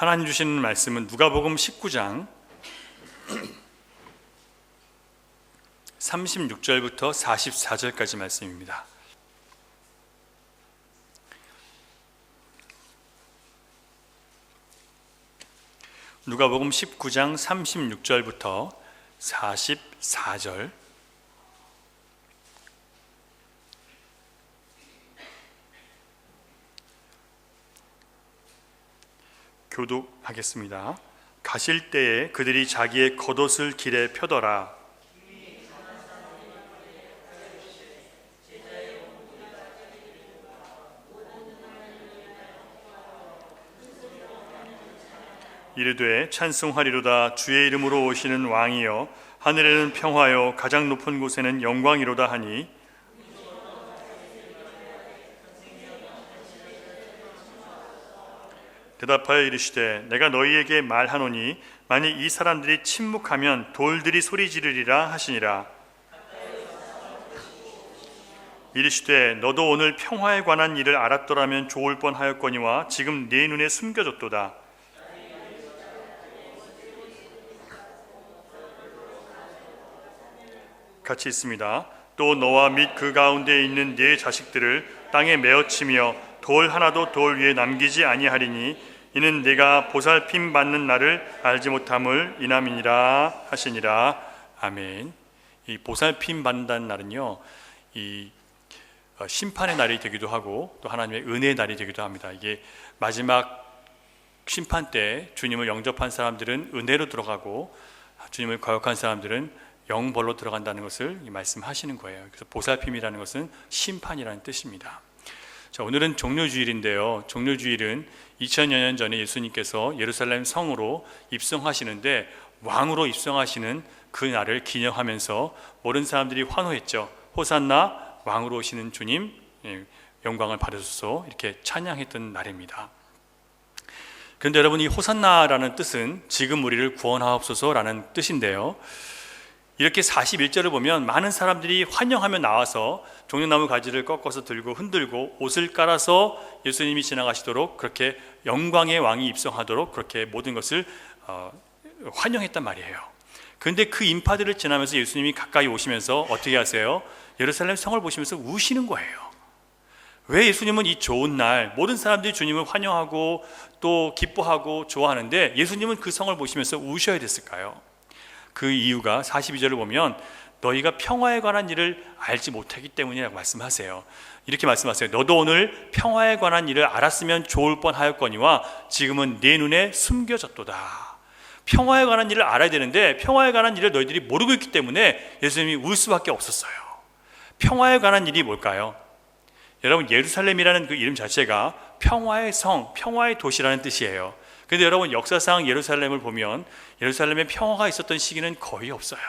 하나님 주시는 말씀은 누가복음 19장 36절부터 44절까지 말씀입니다. 누가복음 19장 36절부터 44절. 교독하겠습니다. 가실 때에 그들이 자기의 겉옷을 길에 펴더라. 이르되 찬송하리로다. 주의 이름으로 오시는 왕이여, 하늘에는 평화요 가장 높은 곳에는 영광이로다 하니, 대답하여 이르시되 내가 너희에게 말하노니 만일 이 사람들이 침묵하면 돌들이 소리 지르리라 하시니라. 이르시되 너도 오늘 평화에 관한 일을 알았더라면 좋을 뻔하였거니와 지금 네 눈에 숨겨졌도다. 같이 있습니다. 또 너와 및 그 가운데 있는 네 자식들을 땅에 메어치며 돌 하나도 돌 위에 남기지 아니하리니 이는 네가 보살핌 받는 날을 알지 못함을 인함이니라 하시니라. 아멘. 이 보살핌 받는다는 날은요, 이 심판의 날이 되기도 하고 또 하나님의 은혜의 날이 되기도 합니다. 이게 마지막 심판 때 주님을 영접한 사람들은 은혜로 들어가고 주님을 거역한 사람들은 영벌로 들어간다는 것을 말씀하시는 거예요. 그래서 보살핌이라는 것은 심판이라는 뜻입니다. 자, 오늘은 종료주일인데요. 종료주일은 2000여 년 전에 예수님께서 예루살렘 성으로 입성하시는데 왕으로 입성하시는 그 날을 기념하면서 모든 사람들이 환호했죠. 호산나, 왕으로 오시는 주님 영광을 받으소서, 이렇게 찬양했던 날입니다. 그런데 여러분, 이 호산나라는 뜻은 지금 우리를 구원하옵소서라는 뜻인데요, 이렇게 41절을 보면 많은 사람들이 환영하며 나와서 종려나무 가지를 꺾어서 들고 흔들고 옷을 깔아서 예수님이 지나가시도록, 그렇게 영광의 왕이 입성하도록 그렇게 모든 것을 환영했단 말이에요. 그런데 그 인파들을 지나면서 예수님이 가까이 오시면서 어떻게 하세요? 예루살렘 성을 보시면서 우시는 거예요. 왜 예수님은 이 좋은 날 모든 사람들이 주님을 환영하고 또 기뻐하고 좋아하는데 예수님은 그 성을 보시면서 우셔야 됐을까요? 그 이유가 42절을 보면 너희가 평화에 관한 일을 알지 못하기 때문이라고 말씀하세요. 이렇게 말씀하세요. 너도 오늘 평화에 관한 일을 알았으면 좋을 뻔하였거니와 지금은 네 눈에 숨겨졌도다. 평화에 관한 일을 알아야 되는데 평화에 관한 일을 너희들이 모르고 있기 때문에 예수님이 울 수밖에 없었어요. 평화에 관한 일이 뭘까요? 여러분, 예루살렘이라는 그 이름 자체가 평화의 성, 평화의 도시라는 뜻이에요. 그런데 여러분, 역사상 예루살렘을 보면 예루살렘에 평화가 있었던 시기는 거의 없어요.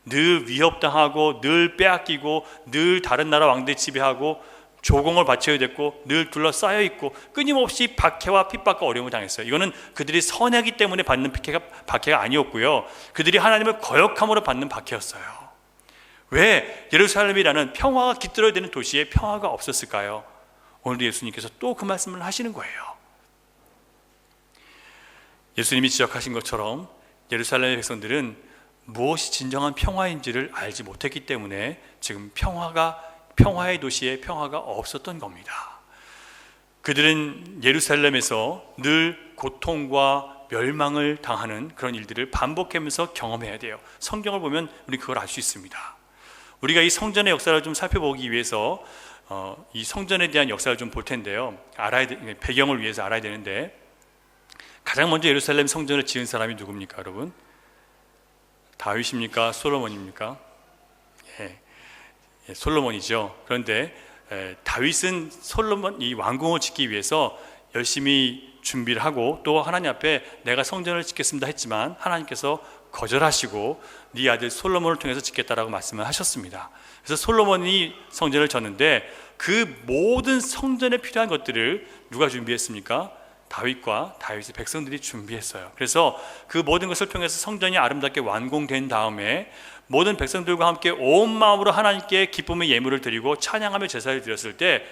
늘 위협당하고 늘 빼앗기고 늘 다른 나라 왕들이 지배하고 조공을 바쳐야 됐고 늘 둘러싸여 있고 끊임없이 박해와 핍박과 어려움을 당했어요. 이거는 그들이 선하기 때문에 받는 박해가 아니었고요, 그들이 하나님을 거역함으로 받는 박해였어요. 왜 예루살렘이라는 평화가 깃들어야 되는 도시에 평화가 없었을까요? 오늘도 예수님께서 또 그 말씀을 하시는 거예요. 예수님이 지적하신 것처럼 예루살렘의 백성들은 무엇이 진정한 평화인지를 알지 못했기 때문에 지금 평화의 도시에 평화가 없었던 겁니다. 그들은 예루살렘에서 늘 고통과 멸망을 당하는 그런 일들을 반복하면서 경험해야 돼요. 성경을 보면 우리 그걸 알 수 있습니다. 우리가 이 성전의 역사를 좀 살펴보기 위해서 이 성전에 대한 역사를 좀 볼 텐데요, 배경을 위해서 알아야 되는데, 가장 먼저 예루살렘 성전을 지은 사람이 누굽니까, 여러분? 다윗입니까? 솔로몬입니까? 솔로몬이죠. 그런데 다윗은 솔로몬 이 왕궁을 짓기 위해서 열심히 준비를 하고 또 하나님 앞에 내가 성전을 짓겠습니다 했지만 하나님께서 거절하시고 네 아들 솔로몬을 통해서 짓겠다라고 말씀을 하셨습니다. 그래서 솔로몬이 성전을 졌는데 그 모든 성전에 필요한 것들을 누가 준비했습니까? 다윗과 다윗의 백성들이 준비했어요. 그래서 그 모든 것을 통해서 성전이 아름답게 완공된 다음에 모든 백성들과 함께 온 마음으로 하나님께 기쁨의 예물을 드리고 찬양하며 제사를 드렸을 때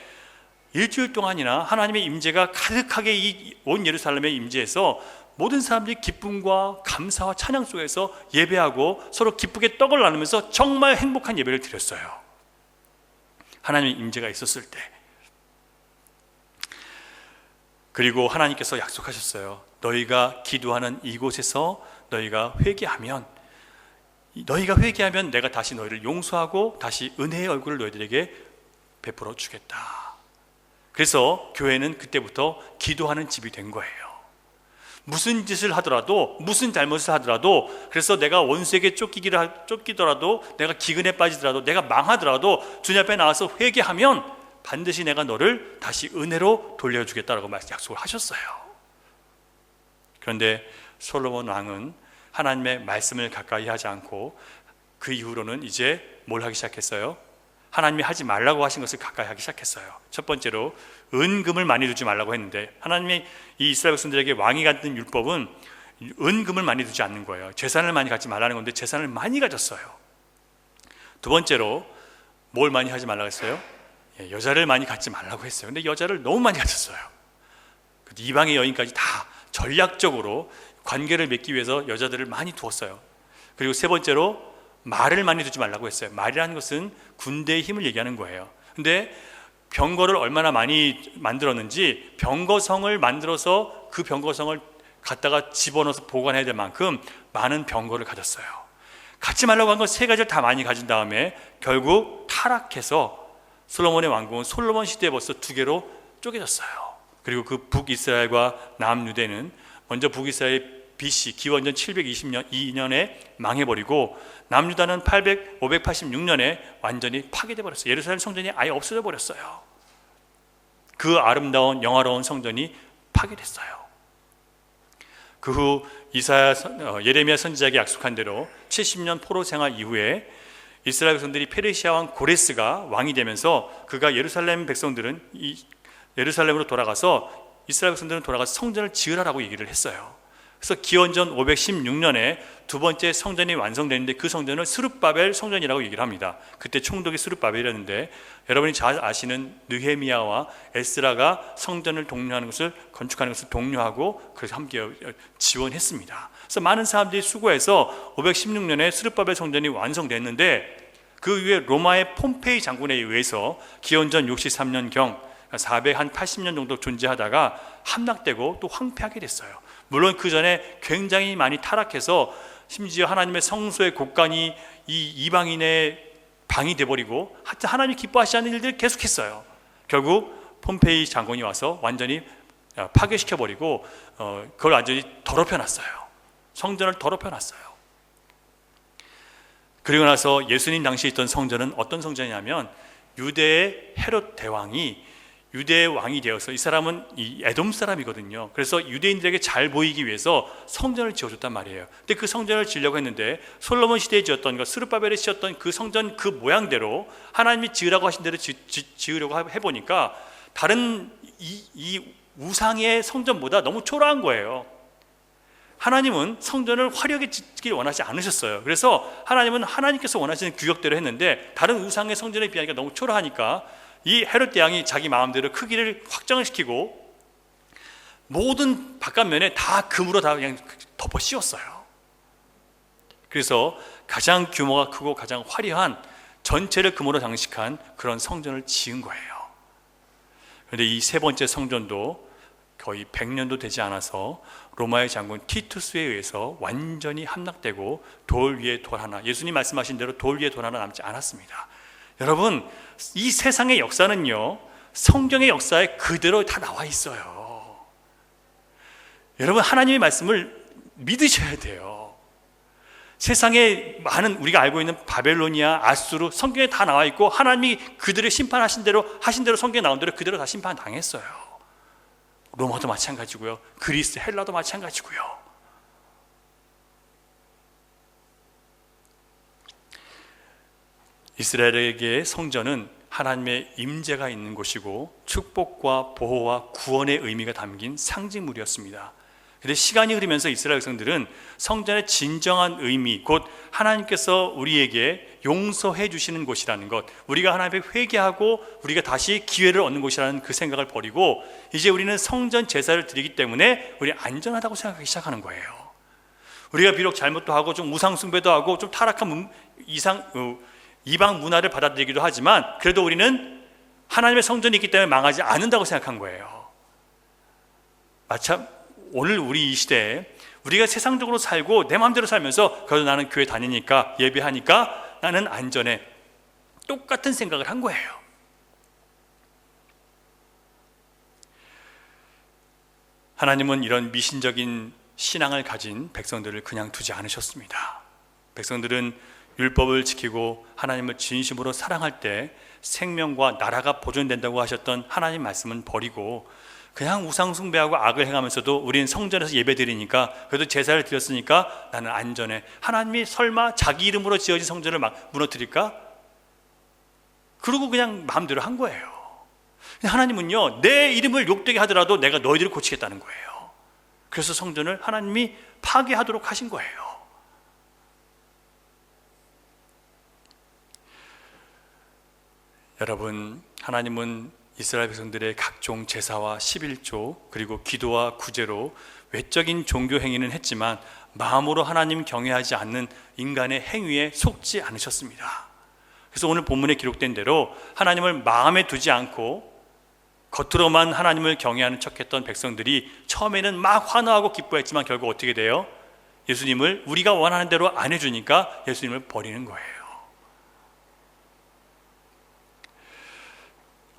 일주일 동안이나 하나님의 임재가 가득하게 이 온 예루살렘에 임재해서 모든 사람들이 기쁨과 감사와 찬양 속에서 예배하고 서로 기쁘게 떡을 나누면서 정말 행복한 예배를 드렸어요. 하나님의 임재가 있었을 때. 그리고 하나님께서 약속하셨어요. 너희가 기도하는 이곳에서 너희가 회개하면 내가 다시 너희를 용서하고 다시 은혜의 얼굴을 너희들에게 베풀어 주겠다. 그래서 교회는 그때부터 기도하는 집이 된 거예요. 무슨 짓을 하더라도, 무슨 잘못을 하더라도, 그래서 내가 원수에게 쫓기더라도, 내가 기근에 빠지더라도, 내가 망하더라도 주님 앞에 나와서 회개하면 반드시 내가 너를 다시 은혜로 돌려주겠다라고 약속을 하셨어요. 그런데 솔로몬 왕은 하나님의 말씀을 가까이 하지 않고 그 이후로는 이제 뭘 하기 시작했어요? 하나님이 하지 말라고 하신 것을 가까이 하기 시작했어요. 첫 번째로 은금을 많이 두지 말라고 했는데, 하나님이 이 이스라엘 백성들에게 왕이 갖는 율법은 은금을 많이 두지 않는 거예요. 재산을 많이 갖지 말라는 건데 재산을 많이 가졌어요. 두 번째로 뭘 많이 하지 말라고 했어요? 여자를 많이 갖지 말라고 했어요. 근데 여자를 너무 많이 가졌어요. 이방의 여인까지 다 전략적으로 관계를 맺기 위해서 여자들을 많이 두었어요. 그리고 세 번째로 말을 많이 두지 말라고 했어요. 말이라는 것은 군대의 힘을 얘기하는 거예요. 근데 병거를 얼마나 많이 만들었는지, 병거성을 만들어서 그 병거성을 갖다가 집어넣어서 보관해야 될 만큼 많은 병거를 가졌어요. 갖지 말라고 한 건 세 가지를 다 많이 가진 다음에 결국 타락해서 솔로몬의 왕국은 솔로몬 시대에 벌써 두 개로 쪼개졌어요. 그리고 그 북이스라엘과 남유대는 먼저 북이스라엘 BC 기원전 722년에 망해버리고, 남유다는 586년에 완전히 파괴돼 버렸어요. 예루살렘 성전이 아예 없어져 버렸어요. 그 아름다운 영화로운 성전이 파괴됐어요. 그 후 예레미야 선지자에게 약속한 대로 70년 포로 생활 이후에 이스라엘 백성들이 페르시아 왕 고레스가 왕이 되면서 그가 예루살렘 백성들은 예루살렘으로 돌아가서 이스라엘 백성들은 돌아가서 성전을 지으라라고 얘기를 했어요. 그래서 기원전 516년에 두 번째 성전이 완성됐는데 그 성전을 스룹바벨 성전이라고 얘기를 합니다. 그때 총독이 스룹바벨이었는데, 여러분이 잘 아시는 느헤미야와 에스라가 성전을 독려하는 것을, 건축하는 것을 독려하고 그래서 함께 지원했습니다. 그래서 많은 사람들이 수고해서 516년에 스룹바벨 성전이 완성됐는데, 그 위에 로마의 폼페이 장군에 의해서 기원전 63년경 480년 정도 존재하다가 함락되고 또 황폐하게 됐어요. 물론 그 전에 굉장히 많이 타락해서 심지어 하나님의 성소의 곳간이 이 이방인의 방이 돼버리고, 하여튼 하나님이 기뻐하시지 않는 일들을 계속했어요. 결국 폼페이 장군이 와서 완전히 파괴시켜버리고 그걸 완전히 더럽혀놨어요. 성전을 더럽혀놨어요. 그리고 나서 예수님 당시에 있던 성전은 어떤 성전이냐면, 유대의 헤롯 대왕이 유대의 왕이 되어서, 이 사람은 이 에돔 사람이거든요. 그래서 유대인들에게 잘 보이기 위해서 성전을 지어줬단 말이에요. 근데 그 성전을 지으려고 했는데 솔로몬 시대에 지었던 것, 스룹바벨이 지었던 그 성전 그 모양대로 하나님이 지으라고 하신 대로 지으려고 해보니까 다른 이 우상의 성전보다 너무 초라한 거예요. 하나님은 성전을 화려하게 짓길 원하지 않으셨어요. 그래서 하나님은 하나님께서 원하시는 규격대로 했는데, 다른 우상의 성전에 비하니까 너무 초라하니까 이 헤롯 대왕이 자기 마음대로 크기를 확장을 시키고 모든 바깥면에 다 금으로 다 그냥 덮어 씌웠어요. 그래서 가장 규모가 크고 가장 화려한, 전체를 금으로 장식한 그런 성전을 지은 거예요. 그런데 이 세 번째 성전도 거의 100년도 되지 않아서 로마의 장군 티투스에 의해서 완전히 함락되고 돌 위에 돌 하나, 예수님 말씀하신 대로 돌 위에 돌 하나 남지 않았습니다. 여러분, 이 세상의 역사는요, 성경의 역사에 그대로 다 나와 있어요. 여러분, 하나님의 말씀을 믿으셔야 돼요. 세상에 많은 우리가 알고 있는 바벨로니아, 아수르, 성경에 다 나와 있고, 하나님이 그들을 심판하신 대로 성경에 나온 대로 그대로 다 심판당했어요. 로마도 마찬가지고요, 그리스, 헬라도 마찬가지고요. 이스라엘에게 성전은 하나님의 임재가 있는 곳이고 축복과 보호와 구원의 의미가 담긴 상징물이었습니다. 근데 시간이 흐르면서 이스라엘 백성들은 성전의 진정한 의미, 곧 하나님께서 우리에게 용서해 주시는 곳이라는 것, 우리가 하나님께 회개하고 우리가 다시 기회를 얻는 곳이라는 그 생각을 버리고 이제 우리는 성전 제사를 드리기 때문에 우리 안전하다고 생각하기 시작하는 거예요. 우리가 비록 잘못도 하고 좀 우상 숭배도 하고 좀 타락한 이방 문화를 받아들이기도 하지만 그래도 우리는 하나님의 성전이 있기 때문에 망하지 않는다고 생각한 거예요. 마침 오늘 우리 이 시대에 우리가 세상적으로 살고 내 마음대로 살면서 그래도 나는 교회 다니니까 예배하니까 나는 안전해, 똑같은 생각을 한 거예요. 하나님은 이런 미신적인 신앙을 가진 백성들을 그냥 두지 않으셨습니다. 백성들은 율법을 지키고 하나님을 진심으로 사랑할 때 생명과 나라가 보존된다고 하셨던 하나님 말씀은 버리고 그냥 우상 숭배하고 악을 행하면서도 우리는 성전에서 예배 드리니까 그래도 제사를 드렸으니까 나는 안전해, 하나님이 설마 자기 이름으로 지어진 성전을 막 무너뜨릴까? 그러고 그냥 마음대로 한 거예요. 하나님은요, 내 이름을 욕되게 하더라도 내가 너희들을 고치겠다는 거예요. 그래서 성전을 하나님이 파괴하도록 하신 거예요. 여러분, 하나님은 이스라엘 백성들의 각종 제사와 11조 그리고 기도와 구제로 외적인 종교 행위는 했지만 마음으로 하나님 경외하지 않는 인간의 행위에 속지 않으셨습니다. 그래서 오늘 본문에 기록된 대로 하나님을 마음에 두지 않고 겉으로만 하나님을 경외하는 척했던 백성들이 처음에는 막 환호하고 기뻐했지만 결국 어떻게 돼요? 예수님을 우리가 원하는 대로 안 해주니까 예수님을 버리는 거예요.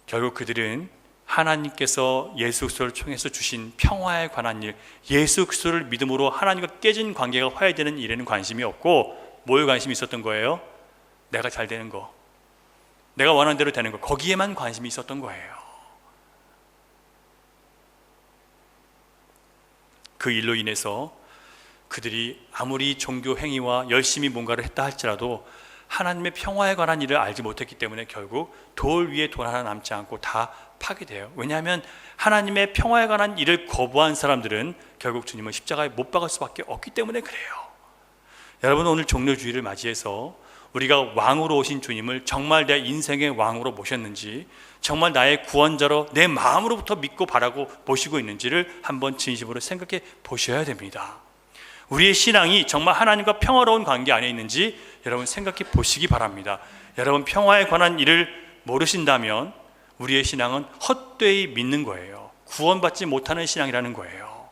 결국 그들은 하나님께서 예수 그리스도를 통해서 주신 평화에 관한 일, 예수 그리스도를 믿음으로 하나님과 깨진 관계가 화해되는 일에는 관심이 없고 뭐에 관심이 있었던 거예요? 내가 잘 되는 거, 내가 원하는 대로 되는 거, 거기에만 관심이 있었던 거예요. 그 일로 인해서 그들이 아무리 종교 행위와 열심히 뭔가를 했다 할지라도 하나님의 평화에 관한 일을 알지 못했기 때문에 결국 돌 위에 돌 하나 남지 않고 다 파괴돼요. 왜냐하면 하나님의 평화에 관한 일을 거부한 사람들은 결국 주님을 십자가에 못 박을 수밖에 없기 때문에 그래요. 여러분, 오늘 종료주의를 맞이해서 우리가 왕으로 오신 주님을 정말 내 인생의 왕으로 모셨는지, 정말 나의 구원자로 내 마음으로부터 믿고 바라고 모시고 있는지를 한번 진심으로 생각해 보셔야 됩니다. 우리의 신앙이 정말 하나님과 평화로운 관계 안에 있는지 여러분 생각해 보시기 바랍니다. 여러분, 평화에 관한 일을 모르신다면 우리의 신앙은 헛되이 믿는 거예요. 구원받지 못하는 신앙이라는 거예요.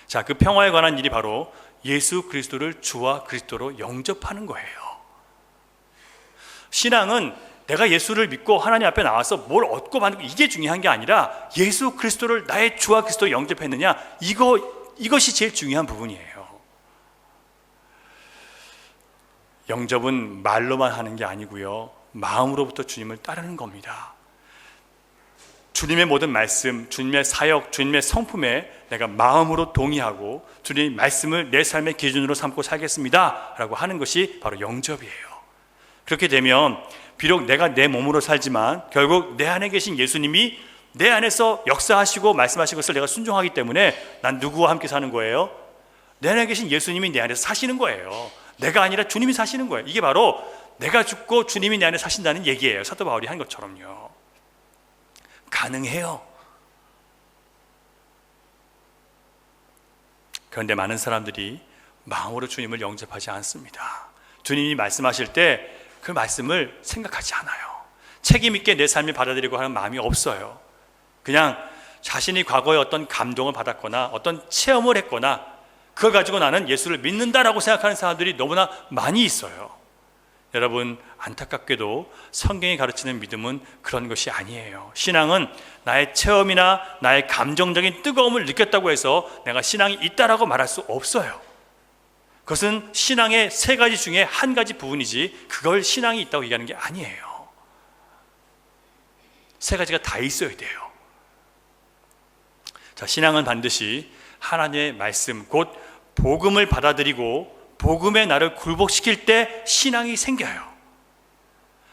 자, 그 평화에 관한 일이 바로 예수 그리스도를 주와 그리스도로 영접하는 거예요. 신앙은 내가 예수를 믿고 하나님 앞에 나와서 뭘 얻고 받는 이게 중요한 게 아니라 예수 그리스도를 나의 주와 그리스도로 영접했느냐, 이것이 제일 중요한 부분이에요. 영접은 말로만 하는 게 아니고요, 마음으로부터 주님을 따르는 겁니다. 주님의 모든 말씀, 주님의 사역, 주님의 성품에 내가 마음으로 동의하고 주님의 말씀을 내 삶의 기준으로 삼고 살겠습니다 라고 하는 것이 바로 영접이에요. 그렇게 되면 비록 내가 내 몸으로 살지만 결국 내 안에 계신 예수님이 내 안에서 역사하시고 말씀하신 것을 내가 순종하기 때문에 난 누구와 함께 사는 거예요? 내 안에 계신 예수님이 내 안에서 사시는 거예요. 내가 아니라 주님이 사시는 거예요. 이게 바로 내가 죽고 주님이 내 안에 사신다는 얘기예요. 사도 바울이 한 것처럼요. 가능해요. 그런데 많은 사람들이 마음으로 주님을 영접하지 않습니다. 주님이 말씀하실 때 그 말씀을 생각하지 않아요. 책임 있게 내 삶을 받아들이고 하는 마음이 없어요. 그냥 자신이 과거에 어떤 감동을 받았거나 어떤 체험을 했거나 그걸 가지고 나는 예수를 믿는다라고 생각하는 사람들이 너무나 많이 있어요. 여러분, 안타깝게도 성경이 가르치는 믿음은 그런 것이 아니에요. 신앙은 나의 체험이나 나의 감정적인 뜨거움을 느꼈다고 해서 내가 신앙이 있다라고 말할 수 없어요. 그것은 신앙의 세 가지 중에 한 가지 부분이지 그걸 신앙이 있다고 얘기하는 게 아니에요. 세 가지가 다 있어야 돼요. 자, 신앙은 반드시 하나님의 말씀, 곧 복음을 받아들이고 복음의 나를 굴복시킬 때 신앙이 생겨요.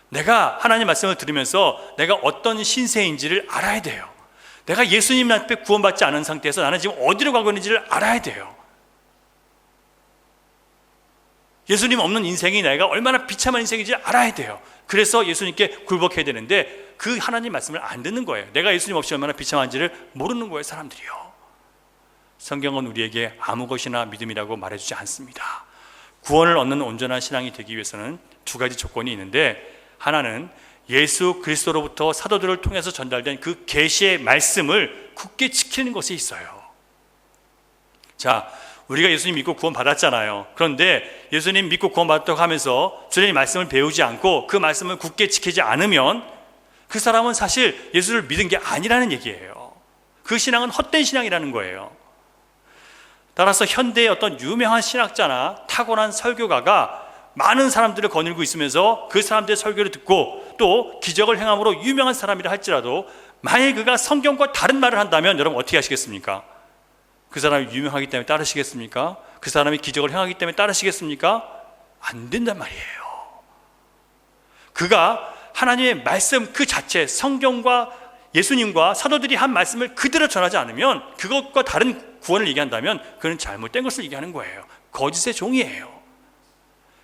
내가 하나님 말씀을 들으면서 내가 어떤 신세인지를 알아야 돼요. 내가 예수님 앞에 구원받지 않은 상태에서 나는 지금 어디로 가고 있는지를 알아야 돼요. 예수님 없는 인생이 내가 얼마나 비참한 인생인지 알아야 돼요. 그래서 예수님께 굴복해야 되는데 그 하나님 말씀을 안 듣는 거예요. 내가 예수님 없이 얼마나 비참한지를 모르는 거예요, 사람들이요. 성경은 우리에게 아무 것이나 믿음이라고 말해주지 않습니다. 구원을 얻는 온전한 신앙이 되기 위해서는 두 가지 조건이 있는데, 하나는 예수 그리스도로부터 사도들을 통해서 전달된 그 계시의 말씀을 굳게 지키는 것에 있어요. 자, 우리가 예수님 믿고 구원 받았잖아요. 그런데 예수님 믿고 구원 받았다고 하면서 주님의 말씀을 배우지 않고 그 말씀을 굳게 지키지 않으면 그 사람은 사실 예수를 믿은 게 아니라는 얘기예요. 그 신앙은 헛된 신앙이라는 거예요. 따라서 현대의 어떤 유명한 신학자나 타고난 설교가가 많은 사람들을 거느리고 있으면서 그 사람들의 설교를 듣고 또 기적을 행함으로 유명한 사람이라 할지라도 만약에 그가 성경과 다른 말을 한다면 여러분 어떻게 하시겠습니까? 그 사람이 유명하기 때문에 따르시겠습니까? 그 사람이 기적을 행하기 때문에 따르시겠습니까? 안 된단 말이에요. 그가 하나님의 말씀 그 자체, 성경과 예수님과 사도들이 한 말씀을 그대로 전하지 않으면, 그것과 다른 구원을 얘기한다면 그는 잘못된 것을 얘기하는 거예요. 거짓의 종이에요.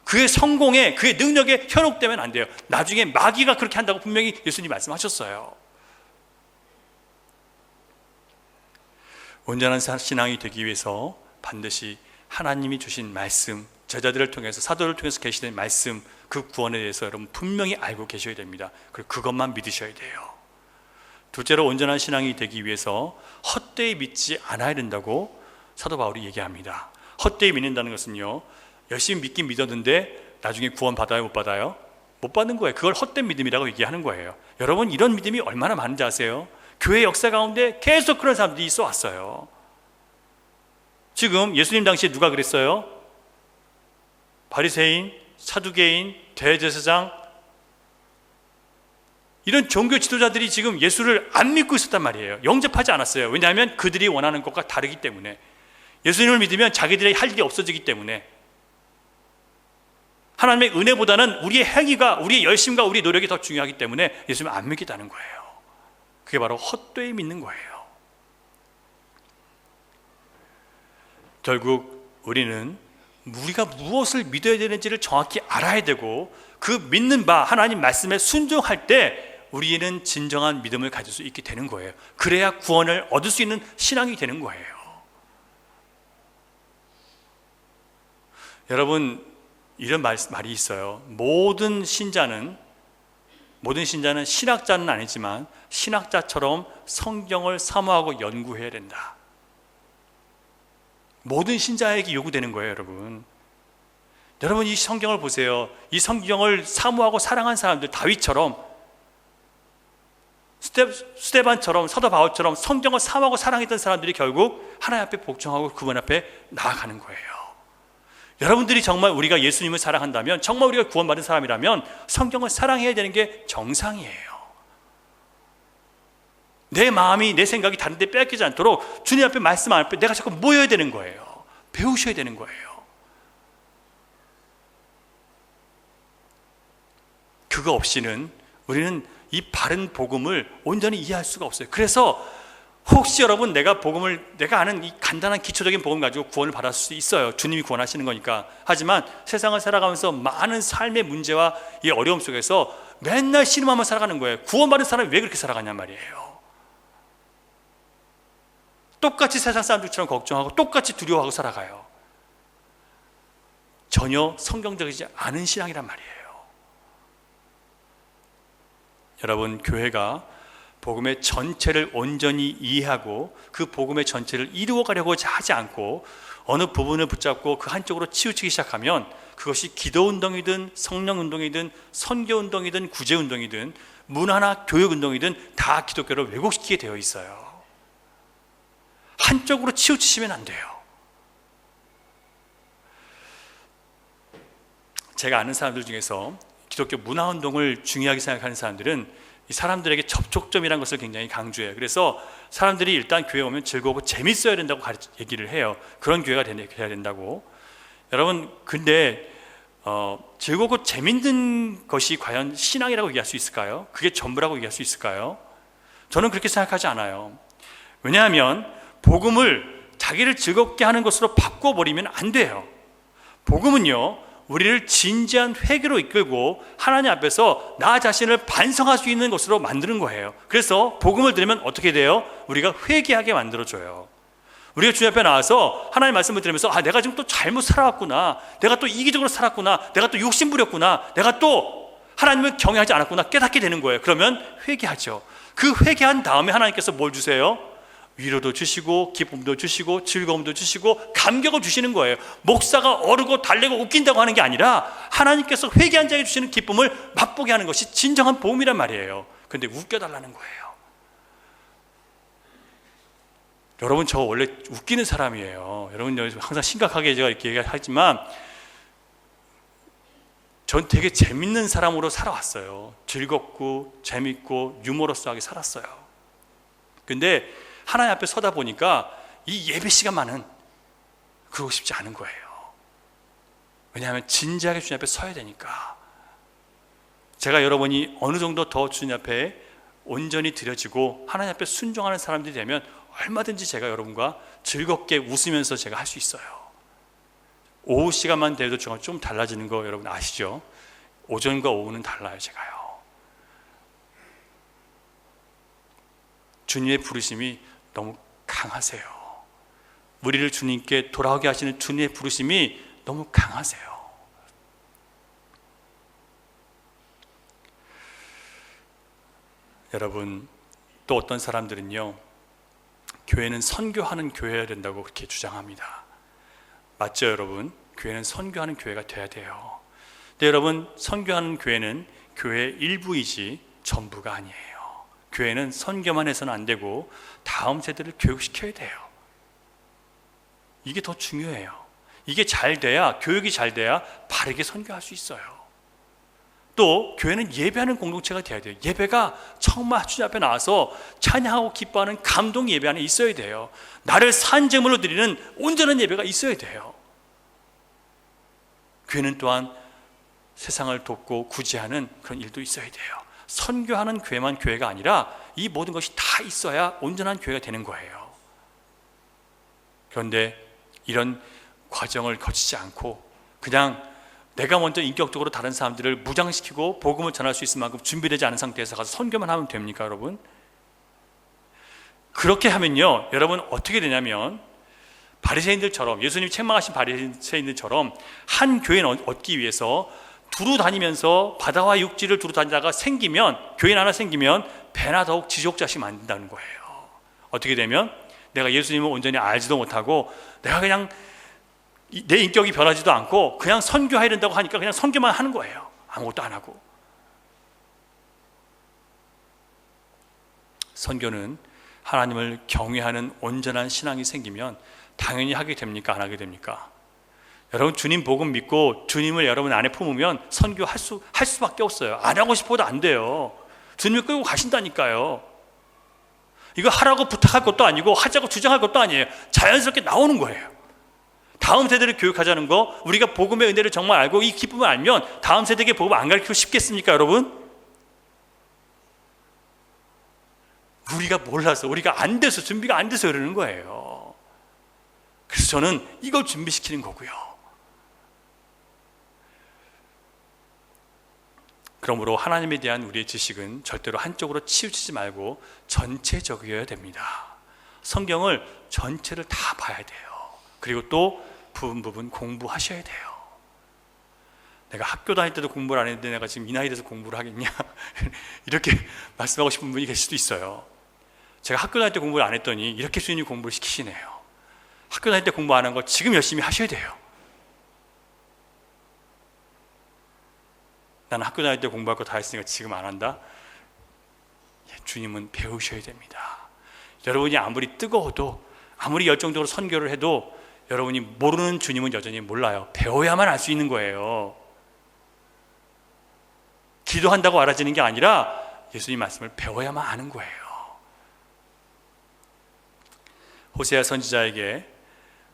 그의 성공에, 그의 능력에 현혹되면 안 돼요. 나중에 마귀가 그렇게 한다고 분명히 예수님 말씀하셨어요. 온전한 신앙이 되기 위해서 반드시 하나님이 주신 말씀, 제자들을 통해서, 사도를 통해서 계시된 말씀, 그 구원에 대해서 여러분 분명히 알고 계셔야 됩니다. 그리고 그것만 믿으셔야 돼요. 둘째로 온전한 신앙이 되기 위해서 헛되이 믿지 않아야 된다고 사도 바울이 얘기합니다. 헛되이 믿는다는 것은요, 열심히 믿긴 믿었는데 나중에 구원 받아요, 못 받아요? 못 받는 거예요. 그걸 헛된 믿음이라고 얘기하는 거예요. 여러분, 이런 믿음이 얼마나 많은지 아세요? 교회 역사 가운데 계속 그런 사람들이 있어 왔어요. 지금 예수님 당시에 누가 그랬어요? 바리새인, 사두개인, 대제사장, 이런 종교 지도자들이 지금 예수를 안 믿고 있었단 말이에요. 영접하지 않았어요. 왜냐하면 그들이 원하는 것과 다르기 때문에. 예수님을 믿으면 자기들의 할 일이 없어지기 때문에. 하나님의 은혜보다는 우리의 행위가, 우리의 열심과 우리의 노력이 더 중요하기 때문에 예수님을 안 믿겠다는 거예요. 그게 바로 헛되이 믿는 거예요. 결국 우리는 우리가 무엇을 믿어야 되는지를 정확히 알아야 되고, 그 믿는 바 하나님 말씀에 순종할 때 우리는 진정한 믿음을 가질 수 있게 되는 거예요. 그래야 구원을 얻을 수 있는 신앙이 되는 거예요. 여러분, 이런 말이 있어요. 모든 신자는 신학자는 아니지만 신학자처럼 성경을 사모하고 연구해야 된다. 모든 신자에게 요구되는 거예요, 여러분. 여러분, 이 성경을 보세요. 이 성경을 사모하고 사랑한 사람들, 다윗처럼, 스데반처럼, 사도 바울처럼 성경을 사모하고 사랑했던 사람들이 결국 하나님 앞에 복종하고 그분 앞에 나아가는 거예요. 여러분들이 정말 우리가 예수님을 사랑한다면, 정말 우리가 구원받은 사람이라면 성경을 사랑해야 되는 게 정상이에요. 내 마음이, 내 생각이 다른 데 빼앗기지 않도록 주님 앞에, 말씀 앞에 내가 자꾸 모여야 되는 거예요. 배우셔야 되는 거예요. 그거 없이는 우리는 이 바른 복음을 온전히 이해할 수가 없어요. 그래서 혹시 여러분, 내가 아는 이 간단한 기초적인 복음 가지고 구원을 받을 수 있어요. 주님이 구원하시는 거니까. 하지만 세상을 살아가면서 많은 삶의 문제와 이 어려움 속에서 맨날 신음하며 살아가는 거예요. 구원받은 사람이 왜 그렇게 살아가냔 말이에요. 똑같이 세상 사람들처럼 걱정하고 똑같이 두려워하고 살아가요. 전혀 성경적이지 않은 신앙이란 말이에요. 여러분, 교회가 복음의 전체를 온전히 이해하고 그 복음의 전체를 이루어가려고 하지 않고 어느 부분을 붙잡고 그 한쪽으로 치우치기 시작하면 그것이 기도운동이든 성령운동이든 선교운동이든 구제운동이든 문화나 교육운동이든 다 기독교를 왜곡시키게 되어 있어요. 한쪽으로 치우치시면 안 돼요. 제가 아는 사람들 중에서 기독교 문화운동을 중요하게 생각하는 사람들은 이 사람들에게 접촉점이라는 것을 굉장히 강조해요. 그래서 사람들이 일단 교회에 오면 즐거우고 재밌어야 된다고 얘기를 해요. 그런 교회가 돼야 된다고. 여러분, 근데 즐겁고 재밌는 것이 과연 신앙이라고 얘기할 수 있을까요? 그게 전부라고 얘기할 수 있을까요? 저는 그렇게 생각하지 않아요. 왜냐하면 복음을 자기를 즐겁게 하는 것으로 바꿔버리면 안 돼요. 복음은요, 우리를 진지한 회개로 이끌고 하나님 앞에서 나 자신을 반성할 수 있는 것으로 만드는 거예요. 그래서 복음을 들으면 어떻게 돼요? 우리가 회개하게 만들어줘요. 우리가 주님 앞에 나와서 하나님 말씀을 들으면서 내가 지금 또 잘못 살아왔구나, 내가 또 이기적으로 살았구나, 내가 또 욕심 부렸구나, 내가 또 하나님을 경외하지 않았구나 깨닫게 되는 거예요. 그러면 회개하죠. 그 회개한 다음에 하나님께서 뭘 주세요? 위로도 주시고 기쁨도 주시고 즐거움도 주시고 감격을 주시는 거예요. 목사가 어르고 달래고 웃긴다고 하는 게 아니라 하나님께서 회개한 자에게 주시는 기쁨을 맛보게 하는 것이 진정한 복음이란 말이에요. 그런데 웃겨달라는 거예요. 여러분, 저 원래 웃기는 사람이에요. 여러분, 항상 심각하게 제가 이렇게 얘기하지만 전 되게 재밌는 사람으로 살아왔어요. 즐겁고 재밌고 유머러스하게 살았어요. 근데 하나님 앞에 서다 보니까 이 예배 시간만은 그러고 싶지 않은 거예요. 왜냐하면 진지하게 주님 앞에 서야 되니까. 제가 여러분이 어느 정도 더 주님 앞에 온전히 드려지고 하나님 앞에 순종하는 사람들이 되면 얼마든지 제가 여러분과 즐겁게 웃으면서 제가 할 수 있어요. 오후 시간만 돼도 좀 달라지는 거 여러분 아시죠? 오전과 오후는 달라요. 제가요, 주님의 부르심이 너무 강하세요. 우리를 주님께 돌아오게 하시는 주님의 부르심이 너무 강하세요. 여러분, 또 어떤 사람들은요, 교회는 선교하는 교회여야 된다고 그렇게 주장합니다. 맞죠, 여러분? 교회는 선교하는 교회가 돼야 돼요. 근데 여러분, 선교하는 교회는 교회의 일부이지 전부가 아니에요. 교회는 선교만 해서는 안 되고 다음 세대를 교육시켜야 돼요. 이게 더 중요해요. 이게 잘 돼야, 교육이 잘 돼야 바르게 선교할 수 있어요. 또 교회는 예배하는 공동체가 돼야 돼요. 예배가 정말 주님 앞에 나와서 찬양하고 기뻐하는 감동 예배 안에 있어야 돼요. 나를 산 제물로 드리는 온전한 예배가 있어야 돼요. 교회는 또한 세상을 돕고 구제하는 그런 일도 있어야 돼요. 선교하는 교회만 교회가 아니라 이 모든 것이 다 있어야 온전한 교회가 되는 거예요. 그런데 이런 과정을 거치지 않고 그냥 내가 먼저 인격적으로 다른 사람들을 무장시키고 복음을 전할 수 있을 만큼 준비되지 않은 상태에서 가서 선교만 하면 됩니까, 여러분? 그렇게 하면요, 여러분 어떻게 되냐면 바리새인들처럼, 예수님이 책망하신 바리새인들처럼 한 교회는 얻기 위해서 두루 다니면서 바다와 육지를 두루 다니다가 생기면, 교인 하나 생기면 배나 더욱 지족자식 만든다는 거예요. 어떻게 되면 내가 예수님을 온전히 알지도 못하고 내가 그냥 내 인격이 변하지도 않고 그냥 선교해야 된다고 하니까 그냥 선교만 하는 거예요. 아무것도 안 하고. 선교는 하나님을 경외하는 온전한 신앙이 생기면 당연히 하게 됩니까? 안 하게 됩니까? 여러분, 주님 복음 믿고 주님을 여러분 안에 품으면 선교할 수밖에 없어요. 안 하고 싶어도 안 돼요. 주님을 끌고 가신다니까요. 이거 하라고 부탁할 것도 아니고 하자고 주장할 것도 아니에요. 자연스럽게 나오는 거예요. 다음 세대를 교육하자는 거, 우리가 복음의 은혜를 정말 알고 이 기쁨을 알면 다음 세대에게 복음 안 가르치고 싶겠습니까, 여러분? 우리가 몰라서, 우리가 안 돼서, 준비가 안 돼서 그러는 거예요. 그래서 저는 이걸 준비시키는 거고요. 그러므로 하나님에 대한 우리의 지식은 절대로 한쪽으로 치우치지 말고 전체적이어야 됩니다. 성경을 전체를 다 봐야 돼요. 그리고 또 부분 공부하셔야 돼요. 내가 학교 다닐 때도 공부를 안 했는데 내가 지금 이 나이 돼서 공부를 하겠냐? 이렇게 말씀하고 싶은 분이 계실 수도 있어요. 제가 학교 다닐 때 공부를 안 했더니 이렇게 주님이 공부를 시키시네요. 학교 다닐 때 공부 안 한 거 지금 열심히 하셔야 돼요. 나는 학교 다닐 때 공부할 거 다 했으니까 지금 안 한다? 주님은 배우셔야 됩니다. 여러분이 아무리 뜨거워도, 아무리 열정적으로 선교를 해도 여러분이 모르는 주님은 여전히 몰라요. 배워야만 알 수 있는 거예요. 기도한다고 알아지는 게 아니라 예수님 말씀을 배워야만 아는 거예요. 호세아 선지자에게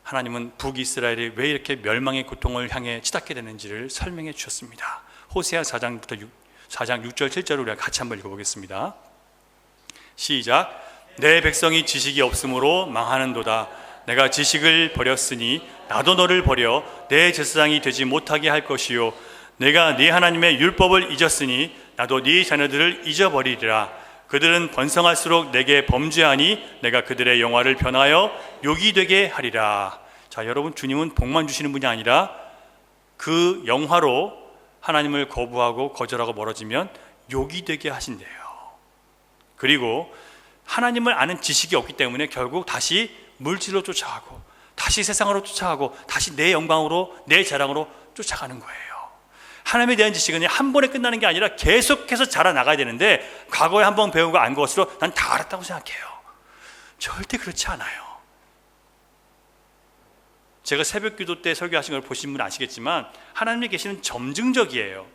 하나님은 북이스라엘이 왜 이렇게 멸망의 고통을 향해 치닫게 되는지를 설명해 주셨습니다. 호세아 4장 6절 7절을 우리가 같이 한번 읽어보겠습니다. 시작. 내 백성이 지식이 없으므로 망하는도다. 내가 지식을 버렸으니 나도 너를 버려 내 제사장이 되지 못하게 할 것이요 내가 네 하나님의 율법을 잊었으니 나도 네 자녀들을 잊어버리리라. 그들은 번성할수록 내게 범죄하니 내가 그들의 영화를 변하여 욕이 되게 하리라. 자, 여러분, 주님은 복만 주시는 분이 아니라 그 영화로 하나님을 거부하고 거절하고 멀어지면 욕이 되게 하신대요. 그리고 하나님을 아는 지식이 없기 때문에 결국 다시 물질로 쫓아가고 다시 세상으로 쫓아가고 다시 내 영광으로 내 자랑으로 쫓아가는 거예요. 하나님에 대한 지식은 한 번에 끝나는 게 아니라 계속해서 자라나가야 되는데 과거에 한 번 배우고 안 것으로 난 다 알았다고 생각해요. 절대 그렇지 않아요. 제가 새벽 기도 때 설교하신 걸 보신 분 아시겠지만 하나님의 계시는 점증적이에요.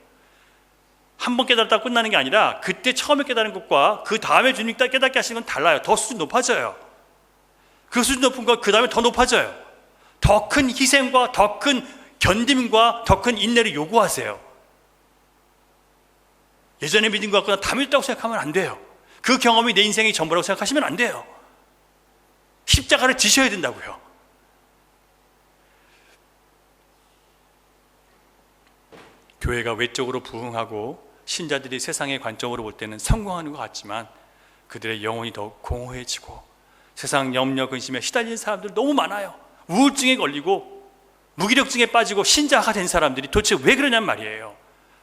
한 번 깨달았다고 끝나는 게 아니라 그때 처음에 깨달은 것과 그 다음에 주님 깨닫게 하시는 건 달라요. 더 수준 높아져요. 그 수준 높은 거 그 다음에 더 높아져요. 더 큰 희생과 더 큰 견딤과 더 큰 인내를 요구하세요. 예전에 믿은 것 같거나 다 믿었다고 생각하면 안 돼요. 그 경험이 내 인생의 전부라고 생각하시면 안 돼요. 십자가를 지셔야 된다고요. 교회가 외적으로 부흥하고 신자들이 세상의 관점으로 볼 때는 성공하는 것 같지만 그들의 영혼이 더 공허해지고 세상 염려 근심에 시달리는 사람들 너무 많아요. 우울증에 걸리고 무기력증에 빠지고 신자가 된 사람들이 도대체 왜 그러냔 말이에요.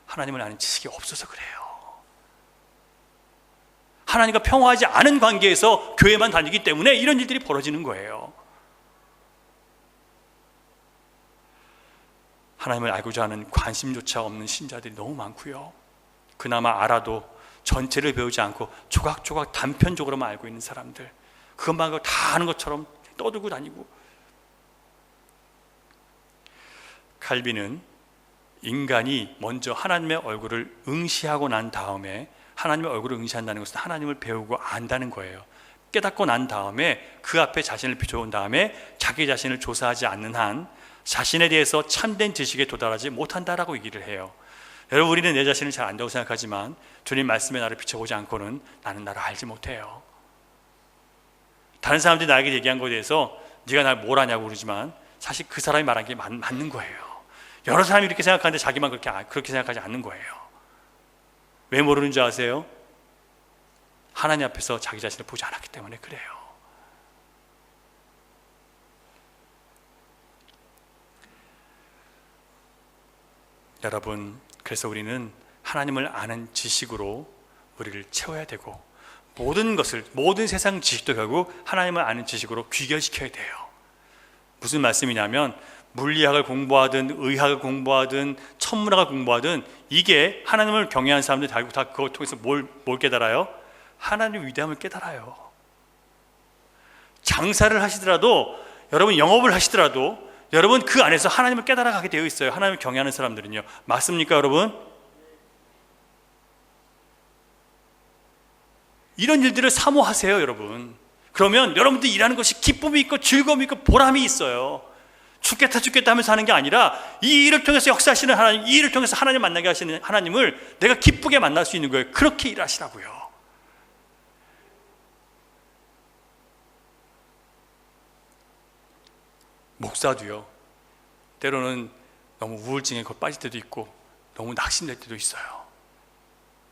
하나님을 아는 지식이 없어서 그래요. 하나님과 평화하지 않은 관계에서 교회만 다니기 때문에 이런 일들이 벌어지는 거예요. 하나님을 알고자 하는 관심조차 없는 신자들이 너무 많고요. 그나마 알아도 전체를 배우지 않고 조각조각 단편적으로만 알고 있는 사람들, 그것만 다 아는 것처럼 떠들고 다니고. 칼빈은 인간이 먼저 하나님의 얼굴을 응시하고 난 다음에, 하나님의 얼굴을 응시한다는 것은 하나님을 배우고 안다는 거예요. 깨닫고 난 다음에 그 앞에 자신을 비춰온 다음에 자기 자신을 조사하지 않는 한 자신에 대해서 참된 지식에 도달하지 못한다라고 얘기를 해요. 여러분, 우리는 내 자신을 잘 안다고 생각하지만 주님 말씀에 나를 비춰보지 않고는 나는 나를 알지 못해요. 다른 사람들이 나에게 얘기한 것에 대해서 네가 날 뭘 아냐고 그러지만 사실 그 사람이 말한 게 맞는 거예요. 여러 사람이 이렇게 생각하는데 자기만 그렇게 생각하지 않는 거예요. 왜 모르는 줄 아세요? 하나님 앞에서 자기 자신을 보지 않았기 때문에 그래요. 여러분, 그래서 우리는 하나님을 아는 지식으로 우리를 채워야 되고, 모든 세상 지식도 결국 하나님을 아는 지식으로 귀결시켜야 돼요. 무슨 말씀이냐면 물리학을 공부하든 의학을 공부하든 천문학을 공부하든 이게 하나님을 경외하는 사람들이 결국 다 그걸 통해서 뭘 깨달아요? 하나님의 위대함을 깨달아요. 장사를 하시더라도, 여러분 영업을 하시더라도 여러분 그 안에서 하나님을 깨달아가게 되어 있어요. 하나님을 경외하는 사람들은요. 맞습니까, 여러분? 이런 일들을 사모하세요, 여러분. 그러면 여러분들 일하는 것이 기쁨이 있고 즐거움이 있고 보람이 있어요. 죽겠다 하면서 하는 게 아니라 이 일을 통해서 역사하시는 하나님, 이 일을 통해서 하나님 만나게 하시는 하나님을 내가 기쁘게 만날 수 있는 거예요. 그렇게 일하시라고요. 목사도요, 때로는 너무 우울증에 빠질 때도 있고 너무 낙심될 때도 있어요.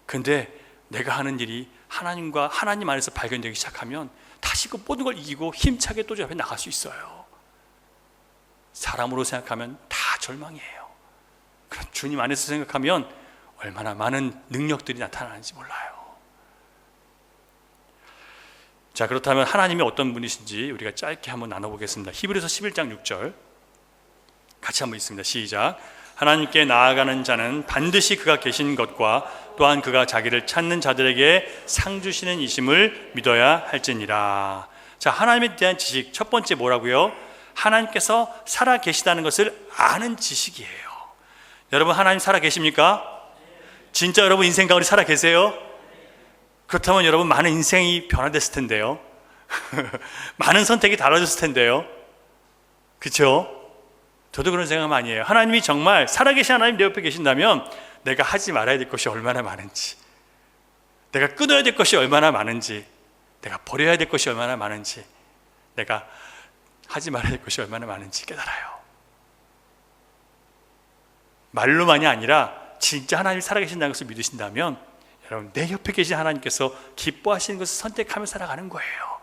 근데 내가 하는 일이 하나님과 하나님 안에서 발견되기 시작하면 다시 그 모든 걸 이기고 힘차게 또 저 앞에 나갈 수 있어요. 사람으로 생각하면 다 절망이에요. 그럼 주님 안에서 생각하면 얼마나 많은 능력들이 나타나는지 몰라요. 자, 그렇다면 하나님이 어떤 분이신지 우리가 짧게 한번 나눠보겠습니다. 히브리서 11장 6절 같이 한번 읽습니다. 시작. 하나님께 나아가는 자는 반드시 그가 계신 것과 또한 그가 자기를 찾는 자들에게 상 주시는 이심을 믿어야 할지니라. 자, 하나님에 대한 지식, 첫 번째 뭐라고요? 하나님께서 살아 계시다는 것을 아는 지식이에요. 여러분, 하나님 살아 계십니까? 진짜 여러분 인생 가운데 살아 계세요? 그렇다면 여러분 많은 인생이 변화됐을 텐데요. 많은 선택이 달라졌을 텐데요. 그렇죠? 저도 그런 생각 많이 해요. 하나님이 정말 살아계신 하나님 내 옆에 계신다면 내가 하지 말아야 될 것이 얼마나 많은지, 내가 끊어야 될 것이 얼마나 많은지, 내가 버려야 될 것이 얼마나 많은지, 내가 하지 말아야 될 것이 얼마나 많은지 깨달아요. 말로만이 아니라 진짜 하나님이 살아계신다는 것을 믿으신다면 여러분, 내 옆에 계신 하나님께서 기뻐하시는 것을 선택하며 살아가는 거예요.